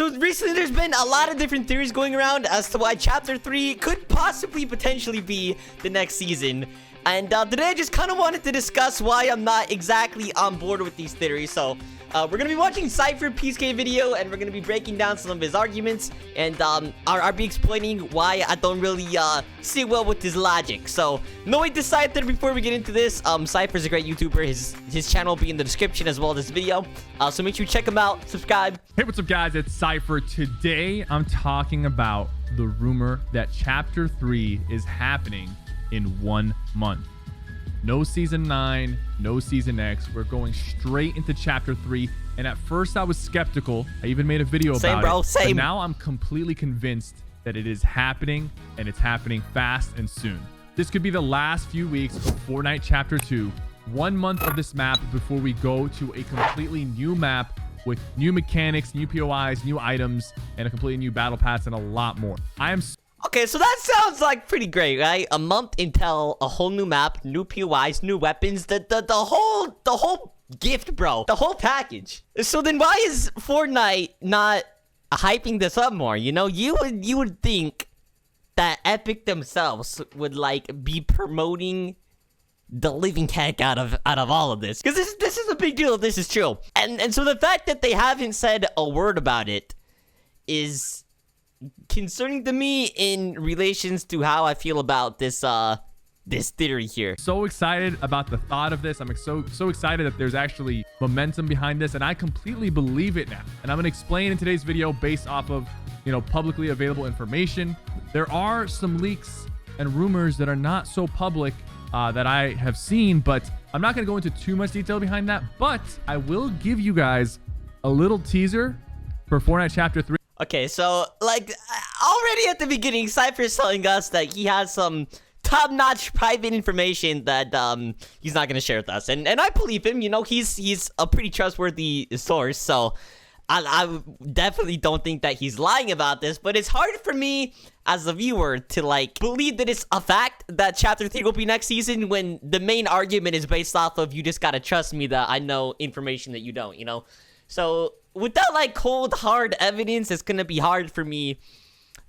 So recently there's been a lot of different theories going around as to why Chapter 3 could possibly potentially be the next season. And today I just kind of wanted to discuss why I'm not exactly on board with these theories. So we're going to be watching SypherPK video, and we're going to be breaking down some of his arguments, and I'll be explaining why I don't really see well with his logic. So no way to Cypher before we get into this. Cypher's a great YouTuber. His channel will be in the description as well as this video. So make sure you check him out, subscribe. Hey, what's up guys? It's Cypher. Today I'm talking about the rumor that Chapter 3 is happening in 1 month. No Season 9, no Season X. We're going straight into Chapter 3. And at first I was skeptical. I even made a video about it. Same. But now I'm completely convinced that it is happening, and it's happening fast and soon. This could be the last few weeks of Fortnite Chapter 2. 1 month of this map before we go to a completely new map with new mechanics, new POIs, new items, and a completely new battle pass, and a lot more. Okay, so that sounds like pretty great, right? A month until a whole new map, new POIs, new weapons, the whole gift, bro. The whole package. So then why is Fortnite not hyping this up more? You know, you would think that Epic themselves would like be promoting the living heck out of all of this, because this is a big deal if this is true. And so the fact that they haven't said a word about it is concerning to me in relations to how I feel about this this theory here. So excited about the thought of this. I'm so excited that there's actually momentum behind this, and I completely believe it now. And I'm going to explain in today's video based off of, you know, publicly available information. There are some leaks and rumors that are not so public that I have seen, but I'm not going to go into too much detail behind that. But I will give you guys a little teaser for Fortnite Chapter 3. Okay, so, like, already at the beginning, Cypher's telling us that he has some top-notch private information that he's not going to share with us. And I believe him. You know, he's a pretty trustworthy source, so I definitely don't think that he's lying about this. But it's hard for me as a viewer to, like, believe that it's a fact that Chapter 3 will be next season when the main argument is based off of you just got to trust me that I know information that you don't, you know? So without like cold hard evidence, it's gonna be hard for me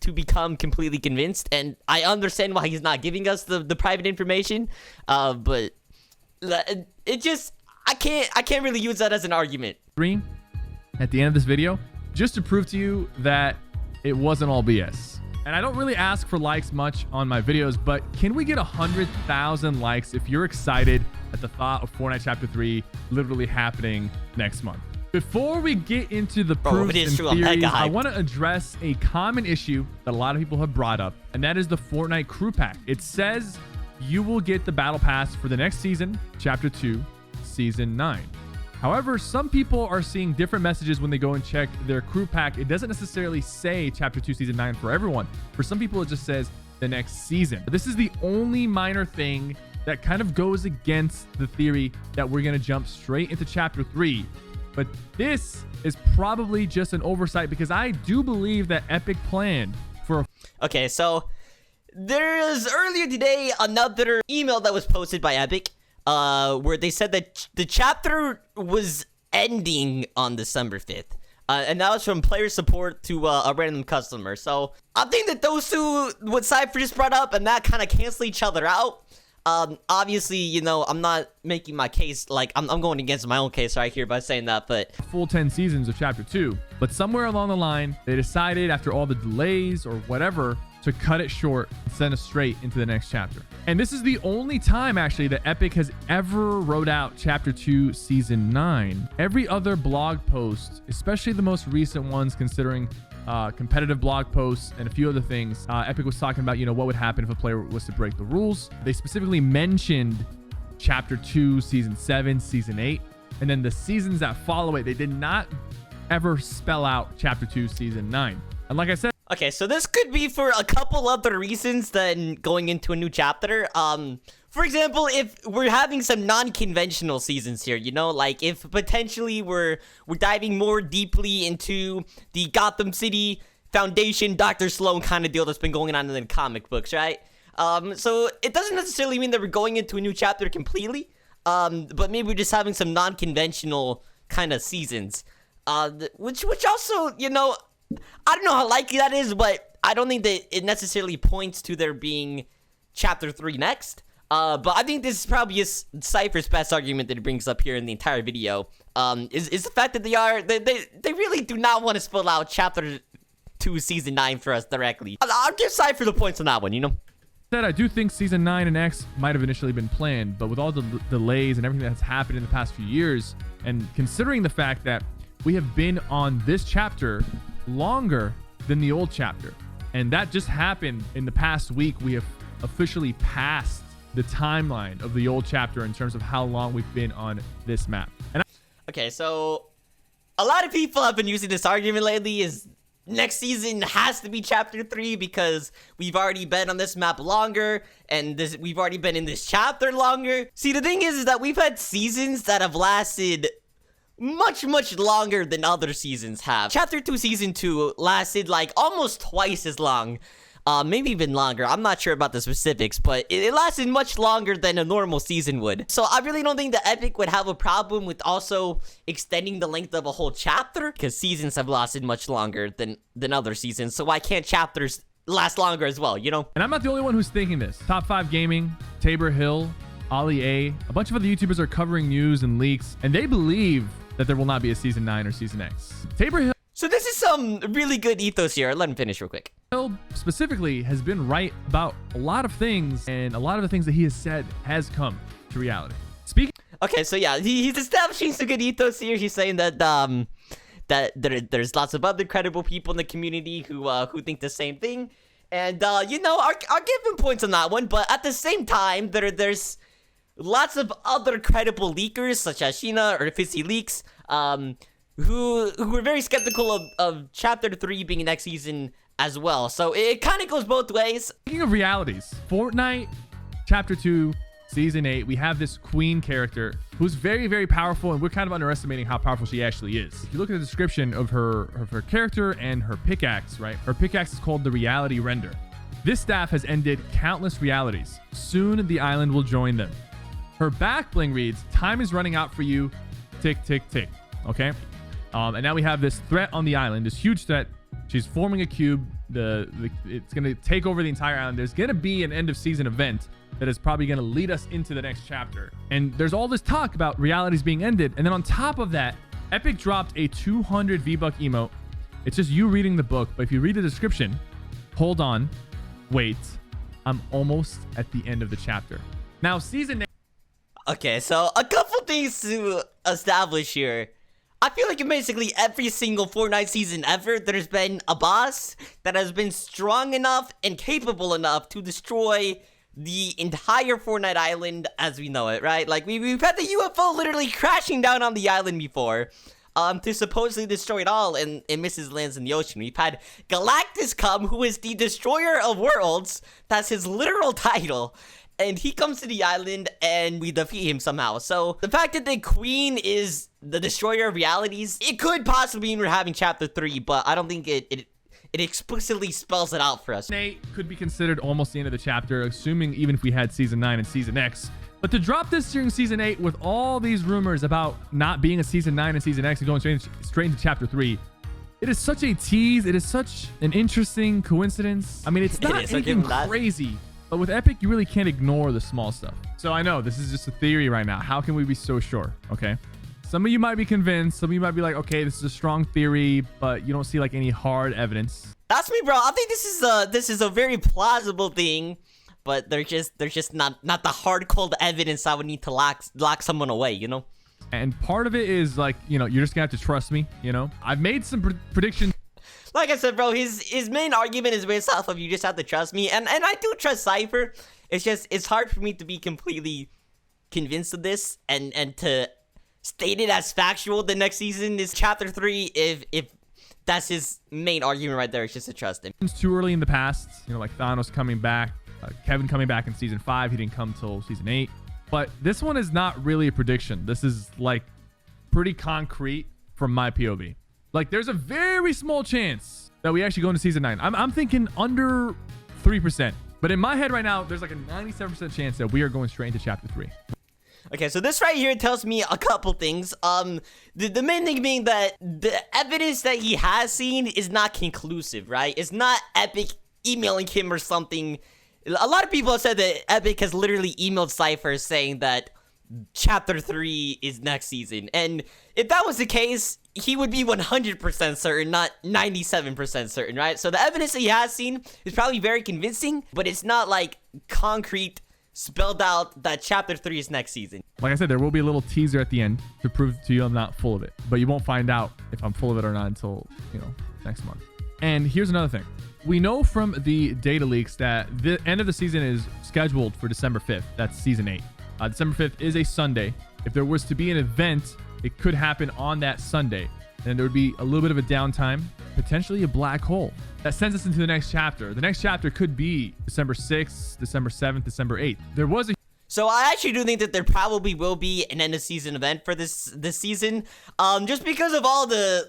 to become completely convinced, and I understand why he's not giving us the private information, but it just I can't really use that as an argument. At the end of this video, just to prove to you that it wasn't all BS. And I don't really ask for likes much on my videos, but can we get 100,000 likes if you're excited at the thought of Fortnite Chapter 3 literally happening next month? Before we get into the proofs and theories, I want to address a common issue that a lot of people have brought up, and that is the Fortnite crew pack. It says you will get the battle pass for the next season, Chapter 2, Season 9. However, some people are seeing different messages when they go and check their crew pack. It doesn't necessarily say Chapter 2, Season 9 for everyone. For some people, it just says the next season. This is the only minor thing that kind of goes against the theory that we're going to jump straight into Chapter 3. But this is probably just an oversight, because I do believe that Epic planned for Okay, so there is earlier today another email that was posted by Epic where they said that the chapter was ending on December 5th. And that was from player support to a random customer. So I think that those two, what Cypher just brought up, and that kind of cancel each other out. Obviously, you know, I'm not making my case, like, I'm going against my own case right here by saying that, but full 10 seasons of Chapter 2. But somewhere along the line, they decided after all the delays or whatever to cut it short and send us straight into the next chapter. And this is the only time, actually, that Epic has ever wrote out Chapter 2, Season 9. Every other blog post, especially the most recent ones, considering competitive blog posts and a few other things, Epic was talking about, you know, what would happen if a player was to break the rules. They specifically mentioned Chapter 2, Season 7, Season 8, and then the seasons that follow it, they did not ever spell out Chapter 2, Season 9. And like I said, okay, so this could be for a couple other reasons than going into a new chapter. For example, if we're having some non-conventional seasons here, you know, like if potentially we're diving more deeply into the Gotham City Foundation, Dr. Sloan kind of deal that's been going on in the comic books, right? So it doesn't necessarily mean that we're going into a new chapter completely, but maybe we're just having some non-conventional kind of seasons, which also, you know, I don't know how likely that is, but I don't think that it necessarily points to there being chapter 3 next. But I think this is probably Sypher's best argument that he brings up here in the entire video. Is the fact that they really do not want to spell out chapter 2 season 9 for us directly. I'll give Sypher the points on that one, you know? That I do think season 9 and X might have initially been planned, but with all the delays and everything that's happened in the past few years, and considering the fact that we have been on this chapter longer than the old chapter, and that just happened in the past week, we have officially passed the timeline of the old chapter in terms of how long we've been on this map. And okay, so a lot of people have been using this argument lately is next season has to be chapter 3 because we've already been on this map longer and we've already been in this chapter longer. See, the thing is that we've had seasons that have lasted much longer than other seasons have. Chapter 2 season 2 lasted like almost twice as long. Maybe even longer. I'm not sure about the specifics, but it lasted much longer than a normal season would. So I really don't think that Epic would have a problem with also extending the length of a whole chapter, because seasons have lasted much longer than other seasons. So why can't chapters last longer as well, you know? And I'm not the only one who's thinking this. Top 5 Gaming, Tabor Hill, Ollie A, a bunch of other YouTubers are covering news and leaks, and they believe that there will not be a season 9 or season X. Tabor Hill. So this is some really good ethos here. Let him finish real quick. Hill specifically has been right about a lot of things, and a lot of the things that he has said has come to reality. Speaking. Okay, so yeah, he's establishing some good ethos here. He's saying that there's lots of other credible people in the community who think the same thing, and you know, I'll give him points on that one. But at the same time, there's lots of other credible leakers such as Sheena or Fizzy Leaks, who were very skeptical of chapter 3 being next season as well. So it kind of goes both ways. Speaking of realities, Fortnite chapter 2 season 8, we have this queen character who's very powerful, and we're kind of underestimating how powerful she actually is. If you look at the description of her character and her pickaxe, right? Her pickaxe is called the Reality Render. This staff has ended countless realities. Soon the island will join them. Her back bling reads, "Time is running out for you. Tick, tick, tick." Okay? And now we have this threat on the island, this huge threat. She's forming a cube. It's going to take over the entire island. There's going to be an end of season event that is probably going to lead us into the next chapter. And there's all this talk about realities being ended. And then on top of that, Epic dropped a 200 V-Buck emote. It's just you reading the book. But if you read the description, hold on, wait, I'm almost at the end of the chapter. Now, season 8. Okay, so a couple things to establish here. I feel like in basically every single Fortnite season ever, there's been a boss that has been strong enough and capable enough to destroy the entire Fortnite island as we know it, right? Like, we've had the UFO literally crashing down on the island before, to supposedly destroy it all, and it misses lands in the ocean. We've had Galactus come, who is the destroyer of worlds. That's his literal title. And he comes to the island, and we defeat him somehow. So the fact that the queen is the destroyer of realities, it could possibly mean we're having chapter 3, but I don't think it explicitly spells it out for us. 8 could be considered almost the end of the chapter, assuming even if we had season 9 and season X. But to drop this during season 8 with all these rumors about not being a season 9 and season X and going straight into chapter 3, it is such a tease. It is such an interesting coincidence. I mean, it's not anything crazy. But with Epic, you really can't ignore the small stuff. So I know this is just a theory right now. How can we be so sure? Okay. Some of you might be convinced. Some of you might be like, okay, this is a strong theory, but you don't see like any hard evidence. That's me, bro. I think this is a very plausible thing, but there's just not the hard-cold evidence I would need to lock someone away, you know? And part of it is like, you know, you're just gonna have to trust me, you know? I've made some predictions. Like I said, bro, his main argument is based off of you just have to trust me. And I do trust Sypher. It's hard for me to be completely convinced of this and to state it as factual the next season is chapter 3 if that's his main argument right there. It's just to trust him. It's too early in the past, you know, like Thanos coming back, Kevin coming back in season 5. He didn't come till season 8. But this one is not really a prediction. This is like pretty concrete from my POV. Like, there's a very small chance that we actually go into season 9. I'm thinking under 3%. But in my head right now, there's like a 97% chance that we are going straight into chapter 3. Okay, so this right here tells me a couple things. The main thing being that the evidence that he has seen is not conclusive, right? It's not Epic emailing him or something. A lot of people have said that Epic has literally emailed Cypher saying that Chapter 3 is next season. And if that was the case, he would be 100% certain, not 97% certain, right? So the evidence that he has seen is probably very convincing, but it's not like concrete, spelled out that Chapter 3 is next season. Like I said, there will be a little teaser at the end to prove to you I'm not full of it. But you won't find out if I'm full of it or not until, next month. And here's another thing. We know from the data leaks that the end of the season is scheduled for December 5th. That's season 8. December 5th is a Sunday. If there was to be an event, it could happen on that Sunday. And there would be a little bit of a downtime, potentially a black hole. That sends us into the next chapter. The next chapter could be December 6th, December 7th, December 8th. So I actually do think that there probably will be an end of season event for this season. Just because of all the,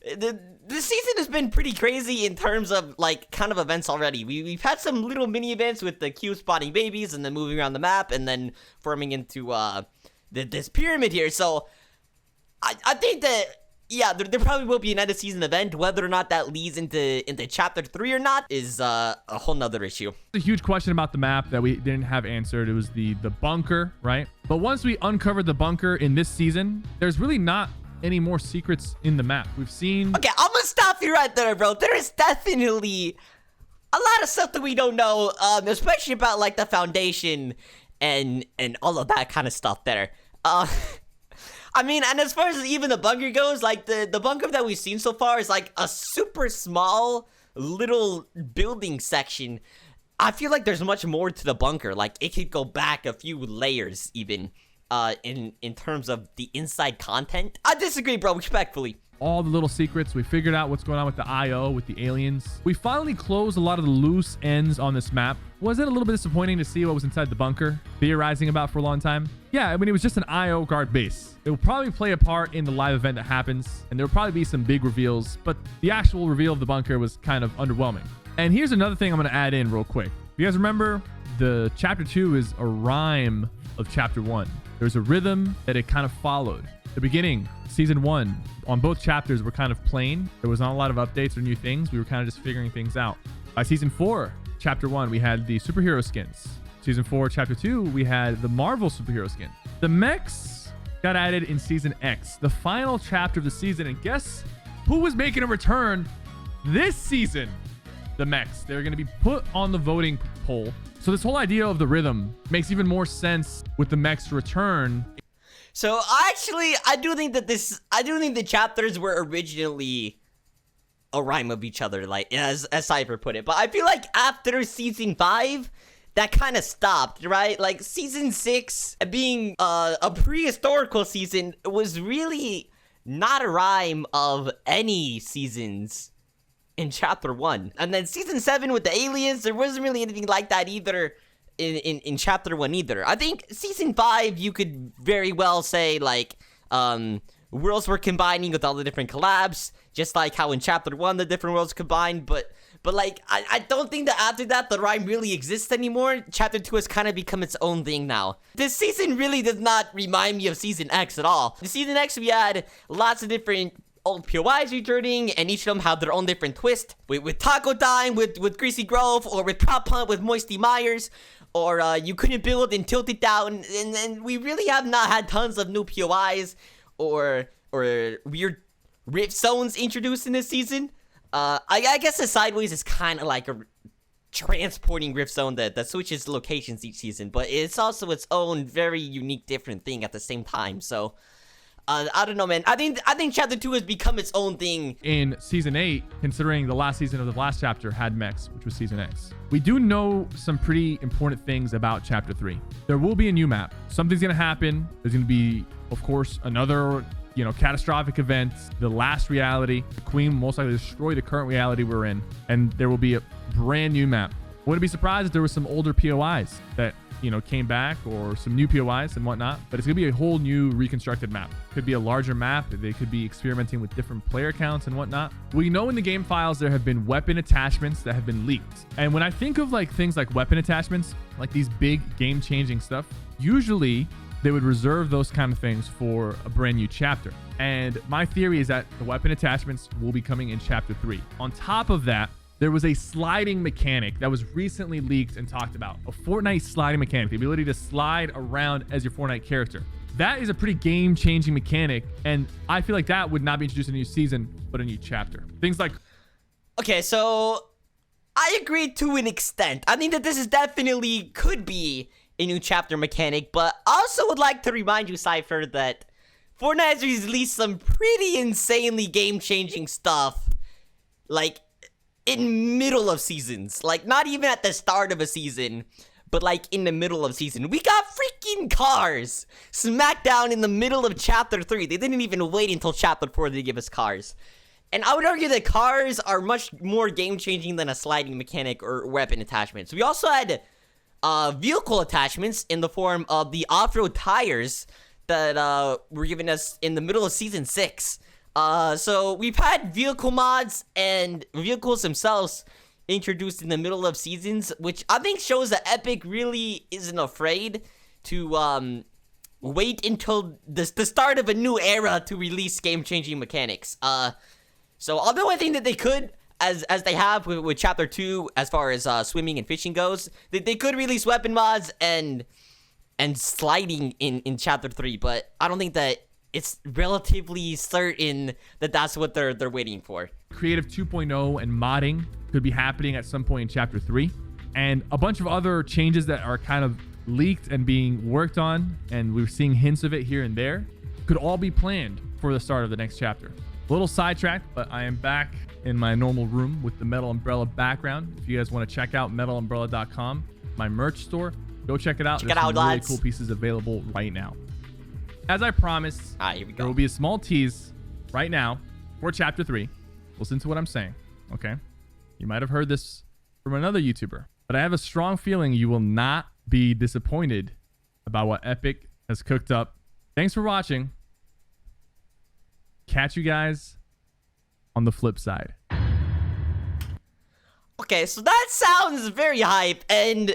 the season has been pretty crazy in terms of kind of events already. We've had some little mini events with the cube spawning babies and then moving around the map and then forming into this pyramid here. So I think that there probably will be an end of season event. Whether or not that leads into Chapter 3 or not is a whole nother issue. A huge question about the map that we didn't have answered. It was the bunker, right? But once we uncovered the bunker in this season, there's really not any more secrets in the map. We've seen... Okay, I'm gonna stop you right there, bro. There is definitely a lot of stuff that we don't know, especially about the foundation and all of that kind of stuff there. I mean, and as far as even the bunker goes, the bunker that we've seen so far is a super small little building section. I feel like there's much more to the bunker. It could go back a few layers even. In terms of the inside content. I disagree, bro, respectfully. All the little secrets. We figured out what's going on with the IO, with the aliens. We finally closed a lot of the loose ends on this map. Was it a little bit disappointing to see what was inside the bunker? Theorizing about for a long time? Yeah, I mean, it was just an IO guard base. It will probably play a part in the live event that happens, and there will probably be some big reveals, but the actual reveal of the bunker was kind of underwhelming. And here's another thing I'm going to add in real quick. You guys remember the Chapter 2 is a rhyme of Chapter 1. There's a rhythm that it kind of followed. The beginning, season 1, on both chapters were kind of plain. There was not a lot of updates or new things. We were kind of just figuring things out. By season 4, Chapter 1, we had the superhero skins. Season 4, Chapter 2, we had the Marvel superhero skin. The mechs got added in Season X, the final chapter of the season. And guess who was making a return this season? The mechs. They're going to be put on the voting poll. So this whole idea of the rhythm makes even more sense with the mech's return. So I do think that the chapters were originally a rhyme of each other, as Cypher put it. But I feel like after season 5, that kind of stopped, right? Season 6 being a prehistorical season was really not a rhyme of any seasons in Chapter 1. And then Season 7 with the aliens, there wasn't really anything like that either in Chapter 1 either. I think Season 5, you could very well say, worlds were combining with all the different collabs, just like how in Chapter 1 the different worlds combined, but I don't think that after that the rhyme really exists anymore. Chapter 2 has kind of become its own thing now. This season really does not remind me of Season X at all. In Season X, we had lots of different old POIs returning, and each of them have their own different twist. With Taco Time, with Greasy Grove, or with Prop Hunt with Moisty Myers, or you couldn't build and tilt it down, and we really have not had tons of new POIs, or weird rift zones introduced in this season. I guess the Sideways is kind of like a transporting rift zone that switches locations each season, but it's also its own very unique, different thing at the same time, so... I don't know, man. I think Chapter 2 has become its own thing. In Season 8, considering the last season of the last chapter had mechs, which was Season X. We do know some pretty important things about Chapter 3. There will be a new map. Something's going to happen. There's going to be, of course, another, catastrophic event. The last reality. The Queen will most likely destroy the current reality we're in. And there will be a brand new map. Wouldn't be surprised if there was some older POIs that, you know, came back, or some new POIs and whatnot. But it's gonna be a whole new reconstructed map. Could be a larger map. They could be experimenting with different player counts and whatnot. We know in the game files there have been weapon attachments that have been leaked. And when I think of like things like weapon attachments, like these big game-changing stuff, usually they would reserve those kind of things for a brand new chapter. And my theory is that the weapon attachments will be coming in chapter 3. On top of that, there was a sliding mechanic that was recently leaked and talked about. A Fortnite sliding mechanic, the ability to slide around as your Fortnite character. That is a pretty game-changing mechanic, and I feel like that would not be introduced in a new season, but a new chapter. Things like... Okay, so I agree to an extent. I think that this is definitely could be a new chapter mechanic, but I also would like to remind you, Cypher, that Fortnite has released some pretty insanely game-changing stuff, like, in middle of seasons. Like, not even at the start of a season, but like in the middle of season. We got freaking cars smack down in the middle of chapter 3. They didn't even wait until chapter 4 to give us cars. And I would argue that cars are much more game-changing than a sliding mechanic or weapon attachments. We also had vehicle attachments in the form of the off-road tires that were given us in the middle of season 6. So we've had vehicle mods and vehicles themselves introduced in the middle of seasons, which I think shows that Epic really isn't afraid to wait until the start of a new era to release game-changing mechanics. So although I think that they could, as they have with chapter 2, as far as swimming and fishing goes, they could release weapon mods and sliding in chapter 3, but I don't think that it's relatively certain that that's what they're waiting for. Creative 2.0 and modding could be happening at some point in chapter 3, and a bunch of other changes that are kind of leaked and being worked on, and we're seeing hints of it here and there, could all be planned for the start of the next chapter. A little sidetracked, but I am back in my normal room with the Metal Umbrella background. If you guys want to check out metalumbrella.com, my merch store, go check it out. Check it out, some really lads. cool pieces available right now. As I promised, Here we go. there will be a small tease right now for chapter 3. Listen to what I'm saying, okay? You might have heard this from another YouTuber, but I have a strong feeling you will not be disappointed about what Epic has cooked up. Thanks for watching. Catch you guys on the flip side. Okay, so that sounds very hype, and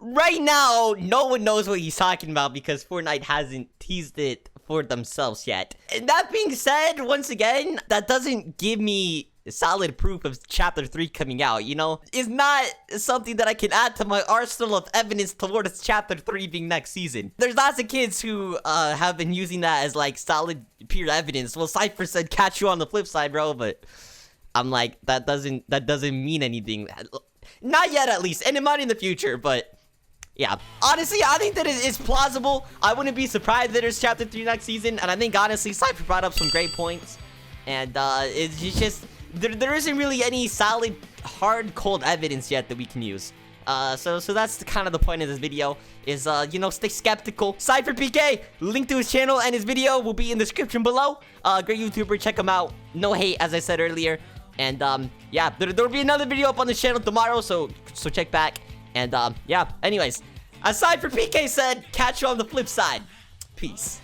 right now, no one knows what he's talking about because Fortnite hasn't teased it for themselves yet. And that being said, once again, that doesn't give me solid proof of chapter 3 coming out, you know? It's not something that I can add to my arsenal of evidence towards chapter 3 being next season. There's lots of kids who have been using that as like solid pure evidence. Well, Cypher said catch you on the flip side, bro, but I'm like, that doesn't mean anything. Not yet, at least, and it might in the future, but yeah, honestly, I think that it's plausible. I wouldn't be surprised that there's chapter 3 next season, and I think honestly Cypher brought up some great points, and it's just there isn't really any solid hard cold evidence yet that we can use. So that's kind of the point of this video is you know, stay skeptical. SypherPK, link to his channel and his video will be in the description below. Great YouTuber, check him out. No hate, as I said earlier. And yeah, there'll be another video up on this channel tomorrow, so check back. And yeah, anyways, as SypherPK said, catch you on the flip side. Peace.